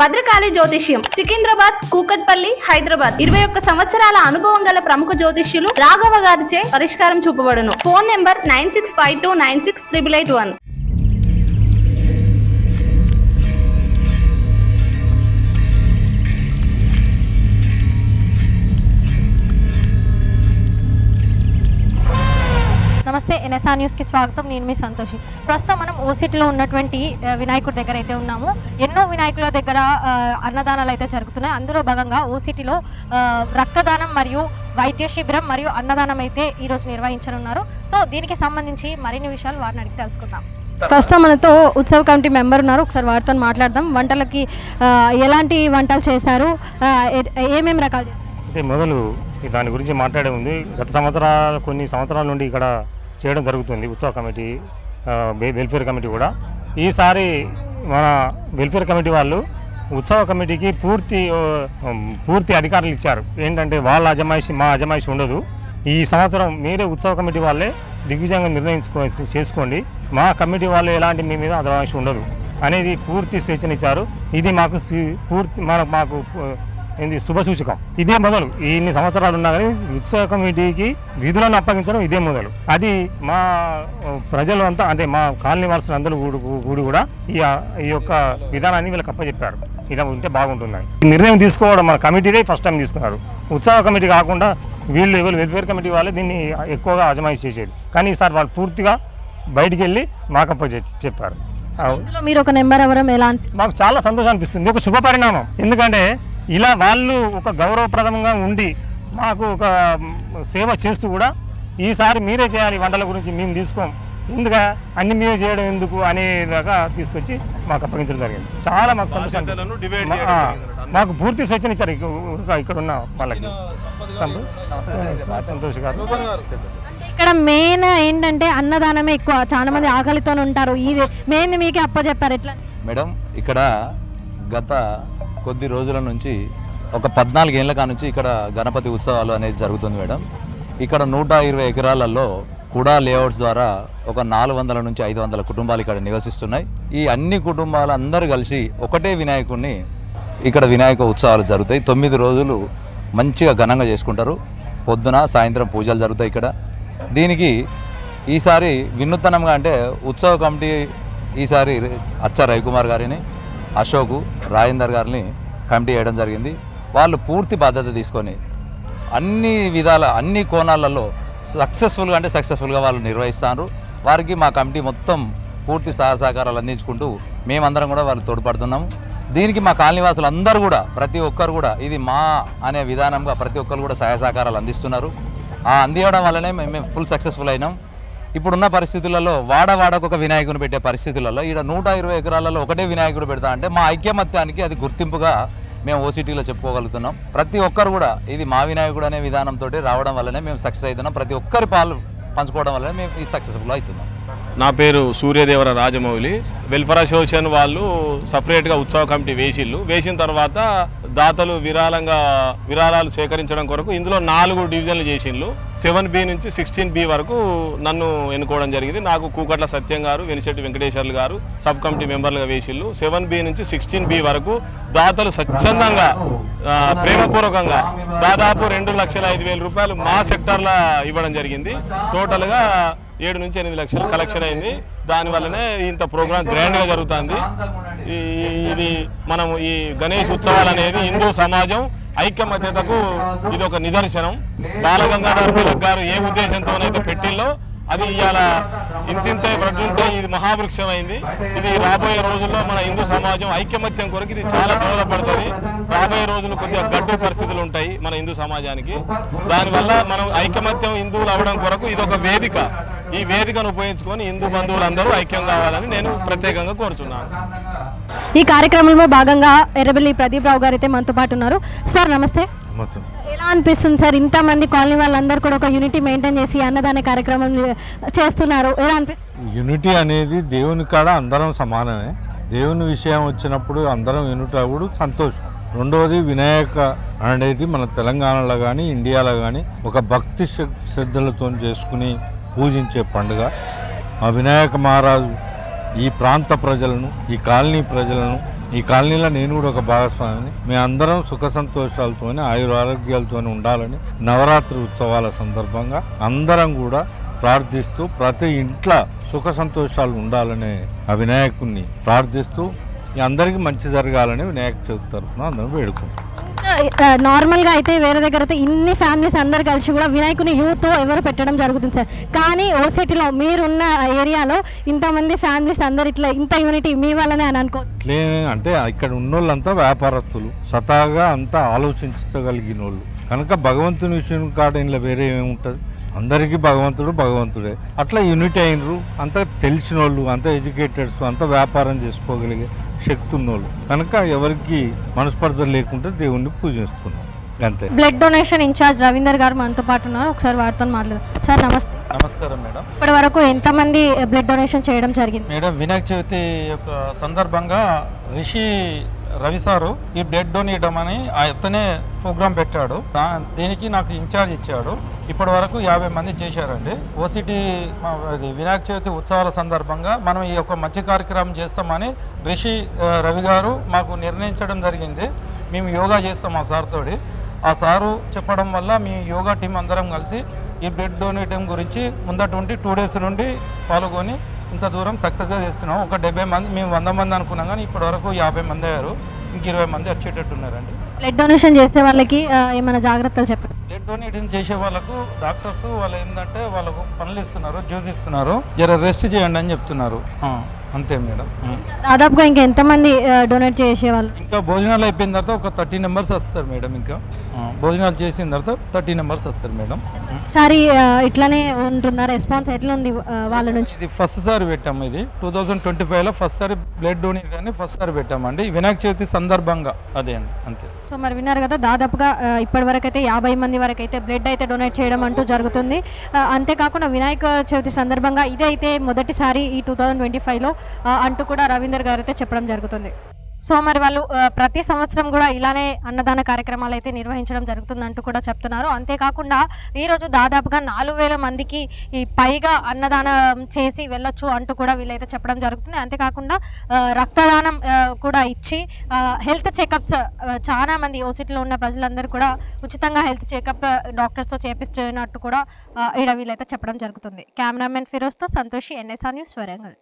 భద్రకాళి జ్యోతిష్యం సికింద్రాబాద్, కూకట్పల్లి, హైదరాబాద్. 21 సంవత్సరాల అనుభవం గల ప్రముఖ జ్యోతిష్యులు రాఘవ గారిచే పరిష్కారం చూపబడును. Phone number 9652968881. నమస్తే, ఎన్ఎస్ఆర్ న్యూస్కి స్వాగతం. నేను మీ సంతోషి. ప్రస్తుతం మనం ఓసిటీలో ఉన్నటువంటి వినాయకుడి దగ్గర అయితే ఉన్నాము. ఎన్నో వినాయకుల దగ్గర అన్నదానాలు అయితే జరుగుతున్నాయి. అందులో భాగంగా ఓసిటీలో రక్తదానం మరియు వైద్య శిబిరం మరియు అన్నదానం అయితే ఈరోజు నిర్వహించనున్నారు. సో దీనికి సంబంధించి మరిన్ని విషయాలు వారిని అడిగి తెలుసుకుందాం. ప్రస్తుతం మనతో ఉత్సవ కమిటీ మెంబర్ ఉన్నారు. ఒకసారి వారితో మాట్లాడదాం. వంటలకి ఎలాంటి వంటలు చేశారు, ఏమేమి రకాలు అయితే మొదలు దాని గురించి మాట్లాడే ఉంది. గత కొన్ని సంవత్సరాల నుండి ఇక్కడ చేయడం జరుగుతుంది ఉత్సవ కమిటీ, వెల్ఫేర్ కమిటీ కూడా. ఈసారి మన వెల్ఫేర్ కమిటీ వాళ్ళు ఉత్సవ కమిటీకి పూర్తి అధికారులు ఇచ్చారు. ఏంటంటే వాళ్ళ అజమాయిషి, మా అజమాయిషి ఉండదు. ఈ సంవత్సరం మీరే ఉత్సవ కమిటీ వాళ్ళే దిగ్విజయంగా చేసుకోండి, మా కమిటీ వాళ్ళు ఎలాంటి మీ మీద అజమాయిషి ఉండదు అనేది పూర్తి స్వేచ్ఛనిచ్చారు. ఇది మాకు మాకు ఏంది శుభసూచకం. ఇదే మొదలు. ఇన్ని సంవత్సరాలు ఉన్నా కానీ ఉత్సవ కమిటీకి విధులను అప్పగించడం ఇదే మొదలు. అది మా ప్రజలు అంతా, అంటే మా కాలనీ వాసులు అందరూ కూడి కూడా ఈ యొక్క విధానాన్ని వీళ్ళకి అప్పచెప్పారు. ఇలా ఉంటే బాగుంటుందని నిర్ణయం తీసుకోవడం మన కమిటీదే ఫస్ట్ టైం తీసుకున్నారు. ఉత్సవ కమిటీ కాకుండా వీళ్ళు వెల్ఫేర్ కమిటీ వాళ్ళే దీన్ని ఎక్కువగా అజమాయిషి చేసేది. కానీ ఈసారి వాళ్ళు పూర్తిగా బయటికి వెళ్ళి మాకు చెప్పారు. మీరు ఒక నెంబర్ అవ్వడం ఎలా మాకు చాలా సంతోషం అనిపిస్తుంది. ఒక శుభ పరిణామం. ఎందుకంటే ఇలా వాళ్ళు ఒక గౌరవప్రదంగా ఉండి మాకు ఒక సేవ చేస్తూ కూడా ఈసారి మీరే చేయాలి, వంటల గురించి మేము తీసుకోం, ఎందుకు అన్ని మీరే చేయడం ఎందుకు అనేలాగా తీసుకొచ్చి మాకు అప్పగించడం జరిగింది. చాలా మాకు సంతోషం. మాకు పూర్తి స్వేచ్ఛను ఇచ్చారు ఇక్కడ ఉన్న వాళ్ళకి. సంతోష్ గారు, ఇక్కడ మెయిన్ ఏంటంటే అన్నదానమే ఎక్కువ. చాలా మంది ఆకలితో ఉంటారు. ఇది మెయిన్ మీకే అప్పచెప్పారు. ఎట్లా మేడం? ఇక్కడ గత కొద్ది రోజుల నుంచి ఒక 14 ఏళ్ళ కానుంచి ఇక్కడ గణపతి ఉత్సవాలు అనేది జరుగుతుంది మేడం. ఇక్కడ 120 ఎకరాలలో కూడా లేఅవుట్స్ ద్వారా ఒక 400 నుంచి 500 కుటుంబాలు ఇక్కడ నివసిస్తున్నాయి. ఈ అన్ని కుటుంబాలు అందరూ కలిసి ఒకటే వినాయకుడిని ఇక్కడ వినాయక ఉత్సవాలు జరుగుతాయి. 9 రోజులు మంచిగా ఘనంగా చేసుకుంటారు. పొద్దున సాయంత్రం పూజలు జరుగుతాయి ఇక్కడ. దీనికి ఈసారి వినూత్నంగా అంటే ఉత్సవ కమిటీ ఈసారి అచ్చ రవికుమార్ గారిని, అశోక్, రాజేందర్ గారిని కమిటీ చేయడం జరిగింది. వాళ్ళు పూర్తి బాధ్యత తీసుకొని అన్ని విధాల అన్ని కోణాలలో సక్సెస్ఫుల్గా వాళ్ళు నిర్వహిస్తారు. వారికి మా కమిటీ మొత్తం పూర్తి సహకారాలు అందించుకుంటూ మేమందరం కూడా వాళ్ళు తోడ్పడుతున్నాము. దీనికి మా కాలనీవాసులు అందరూ కూడా ప్రతి ఒక్కరు కూడా ఇది మా అనే విధానంగా ప్రతి ఒక్కరు కూడా సహకారాలు అందిస్తున్నారు. ఆ అందించడం వల్లనే మేము ఫుల్ సక్సెస్ఫుల్ అయినాం. ఇప్పుడున్న పరిస్థితులలో వాడవాడకొక వినాయకుని పెట్టే పరిస్థితులలో ఇక్కడ 120 ఎకరాలలో ఒకటే వినాయకుడు పెడతా అంటే మా ఐక్యమత్యానికి అది గుర్తింపుగా మేము ఓసిటీలో చెప్పుకోగలుగుతున్నాం. ప్రతి ఒక్కరు కూడా ఇది మా వినాయకుడు అనే విధానంతో రావడం వల్లనే మేము సక్సెస్ అవుతున్నాం. ప్రతి ఒక్కరి పాలు పంచుకోవడం వల్లనే మేము ఈ సక్సెస్ఫుల్ అవుతున్నాం. నా పేరు సూర్యదేవర రాజమౌళి. వెల్ఫేర్ అసోసియేషన్ వాళ్ళు సపరేట్గా ఉత్సవ కమిటీ వేసిన తర్వాత దాతలు విరాళాలు సేకరించడం కొరకు ఇందులో 4 డివిజన్లు చేసిండ్రు. 7B నుంచి 16B వరకు నన్ను ఎన్నుకోవడం జరిగింది. నాకు కూకట్ల సత్యం గారు, వెనిశెట్టి వెంకటేశ్వర్లు గారు సబ్ కమిటీ మెంబర్లుగా వేసిండ్రు. 7B నుంచి 16B వరకు దాతలు స్వచ్ఛందంగా ప్రేమపూర్వకంగా దాదాపు 2,05,000 రూపాయలు మా సెక్టార్లో ఇవ్వడం జరిగింది. టోటల్గా 7 నుంచి 8 లక్షలు కలెక్షన్ అయింది. దానివల్లనే ఇంత ప్రోగ్రాం గ్రాండ్గా జరుగుతుంది. ఇది మనం ఈ గణేష్ ఉత్సవాలు అనేది హిందూ సమాజం ఐక్యమత్యతకు ఇది ఒక నిదర్శనం. బాలగంగాధర్ తిలక్ గారు ఏ ఉద్దేశంతోనైతే పెట్టిల్లో అది ఇవాళ ఇంతింతే ప్రజుంటే ఇది మహావృక్షం అయింది. ఇది రాబోయే రోజుల్లో మన హిందూ సమాజం ఐక్యమత్యం కొరకు ఇది చాలా దోహదపడుతుంది. రాబోయే రోజులు కొద్దిగా గడ్డు పరిస్థితులు ఉంటాయి మన హిందూ సమాజానికి. దానివల్ల మనం ఐక్యమత్యం హిందువులు అవ్వడం కొరకు ఇది ఒక వేదిక. ఈ వేదికను ఉపయోగించుకొని హిందూ బంధువులందరూ ఐక్యం కావాలని నేను ప్రత్యేకంగా కోరుచున్నాను. ఈ కార్యక్రమంలో భాగంగా ఎర్రబెల్లి ప్రదీప్ రావు గారు అయితే మనతో పాటు ఉన్నారు. సార్ నమస్తే. ఎలా అనిపిస్తుంది సార్, ఇంతమంది కాలనీ వాళ్ళందరూ కూడా ఒక యూనిటీ మెయింటైన్ చేసి అన్నదాన కార్యక్రమం చేస్తున్నారు, ఎలా అనిపిస్తుంది? యూనిటీ అనేది దేవుని కాడ అందరం సమానమే. దేవుని విషయం వచ్చినప్పుడు అందరం యూనిటీ అవ్వడు సంతోషం. రెండవది వినాయక అనేది మన తెలంగాణలో కానీ ఇండియాలో కానీ ఒక భక్తి శ్రద్ధలతో చేసుకుని పూజించే పండుగ. ఆ వినాయక మహారాజు ఈ ప్రాంత ప్రజలను, ఈ కాలనీ ప్రజలను ఈ కాలనీలో నేను కూడా ఒక భాగస్వామిని. మేము అందరం సుఖ సంతోషాలతోనే ఆయురారోగ్యాలతోనే ఉండాలని నవరాత్రి ఉత్సవాల సందర్భంగా అందరం కూడా ప్రార్థిస్తూ ప్రతి ఇంట్లో సుఖ సంతోషాలు ఉండాలని ఆ వినాయకుడిని ప్రార్థిస్తూ అందరికీ మంచి జరగాలని వినాయక చవితి తరఫున అందరం వేడుకుంటాం. నార్మల్గా అయితే వేరే దగ్గర అయితే ఇన్ని ఫ్యామిలీస్ అందరు కలిసి కూడా వినాయకుని యూత్ ఎవరు పెట్టడం జరుగుతుంది సార్. కానీ ఓసిటీలో మీరున్న ఏరియాలో ఇంతమంది ఫ్యామిలీస్ అందరు ఇట్లా ఇంత యూనిటీ మీ వల్లనే అని అనుకో. అంటే ఇక్కడ ఉన్నోళ్ళంతా వ్యాపారస్తులు, స్వతహాగా అంతా ఆలోచించగలిగిన వాళ్ళు కనుక భగవంతుని విషయం కాడ ఇంట్లో వేరే ఏముంటుంది. అందరికీ భగవంతుడు భగవంతుడే. అట్లా యూనిట్ అయినరు, అంతా తెలిసిన వాళ్ళు, అంతా ఎడ్యుకేటెడ్స్, అంతా వ్యాపారం చేసుకోగలిగే శక్తి ఉన్నోళ్ళు కనుక ఎవరికి మనస్పర్ధ లేకుండా దేవుణ్ణి పూజిస్తున్నాం అంతే. బ్లడ్ డొనేషన్ ఇన్ఛార్జ్ రవీందర్ గారు మనతో పాటు ఉన్నారు. ఒకసారి వారితో మాట్లాడదాం. సార్ నమస్తే. నమస్కారం మేడం. ఇప్పటి వరకు ఎంతమంది బ్లడ్ డొనేషన్ చేయడం జరిగింది? మేడం, వినాయక చవితి యొక్క సందర్భంగా రిషి రవి సారు ఈ బ్లడ్ డొనేట్ అని అతనే ప్రోగ్రాం పెట్టాడు. దీనికి నాకు ఇన్ఛార్జ్ ఇచ్చాడు. ఇప్పటి వరకు 50 మంది చేశారండి. ఓసిటీ వినాయక చవితి ఉత్సవాల సందర్భంగా మనం ఈ యొక్క మంచి కార్యక్రమం చేస్తామని రిషి రవి గారు మాకు నిర్ణయించడం జరిగింది. మేము యోగా చేస్తాం ఆ సార్ తోటి. ఆ సారు చెప్పడం వల్ల మీ యోగా టీం అందరం కలిసి ఈ బ్లడ్ డొనేటింగ్ గురించి ముందటువంటి 2 days నుండి పాల్గొని ఇంత దూరం సక్సెస్గా చేస్తున్నాం. ఒక 70 మంది, మేము 100 మంది అనుకున్నాం కానీ ఇప్పటి వరకు 50 మంది అయ్యారు. ఇంక 20 మంది వచ్చేటట్టు ఉన్నారండి. బ్లడ్ డొనేషన్ చేసే వాళ్ళకి ఏమైనా జాగ్రత్తలు చెప్పండి. బ్లడ్ డొనేటింగ్ చేసే వాళ్ళకు డాక్టర్స్ వాళ్ళు ఏంటంటే వాళ్ళకు పనులు ఇస్తున్నారు, జ్యూస్ ఇస్తున్నారు, జర రెస్ట్ చేయండి అని చెప్తున్నారు. అంతే మేడం. దాదాపుగా ఇంకా ఎంతమంది డొనేట్ చేసేవాళ్ళు? ఇంకా భోజనాలు అయిపోయిన తర్వాత ఒక 30 members వస్తారు మేడం. ఇంకా భోజనాలు చేసిన తర్వాత 30 members వస్తారు మేడం. సారి ఇట్లానే ఉంటుందా? రెస్పాన్స్ ఎట్లా ఉంది వాళ్ళ నుంచి? ఇది ఫస్ట్ సారి పెట్టాము. ఇది 2025లో ఫస్ట్ సారి బ్లడ్ డొనేట్ అని ఫస్ట్ సారి పెట్టామండి వినాయక చవితి సందర్భంగా. అదే అండి, అంతే. సో మరి విన్నారు కదా, దాదాపుగా ఇప్పటి వరకు అయితే 50 మంది వరకు అయితే బ్లడ్ అయితే డొనేట్ చేయడం అంటూ జరుగుతుంది. అంతేకాకుండా వినాయక చవితి సందర్భంగా ఇదైతే మొదటిసారి ఈ 2025లో అంటూ కూడా రవీందర్ గారు అయితే చెప్పడం జరుగుతుంది. సో మరి వాళ్ళు ప్రతి సంవత్సరం కూడా ఇలానే అన్నదాన కార్యక్రమాలు అయితే నిర్వహించడం జరుగుతుందంటూ కూడా చెప్తున్నారు. అంతేకాకుండా ఈరోజు దాదాపుగా 4000 మందికి పైగా అన్నదానం చేసి వెళ్ళొచ్చు అంటూ కూడా వీళ్ళైతే చెప్పడం జరుగుతుంది. అంతేకాకుండా రక్తదానం కూడా ఇచ్చి హెల్త్ చెకప్స్ చాలా మంది ఓసిటీలో ఉన్న ప్రజలందరూ కూడా ఉచితంగా హెల్త్ చెకప్ డాక్టర్స్తో చేపిస్తున్నట్టు కూడా ఈడ వీళ్ళైతే చెప్పడం జరుగుతుంది. కెమెరామెన్ ఫిరోజ్తో సంతోషి, NSR న్యూస్, వరంగల్.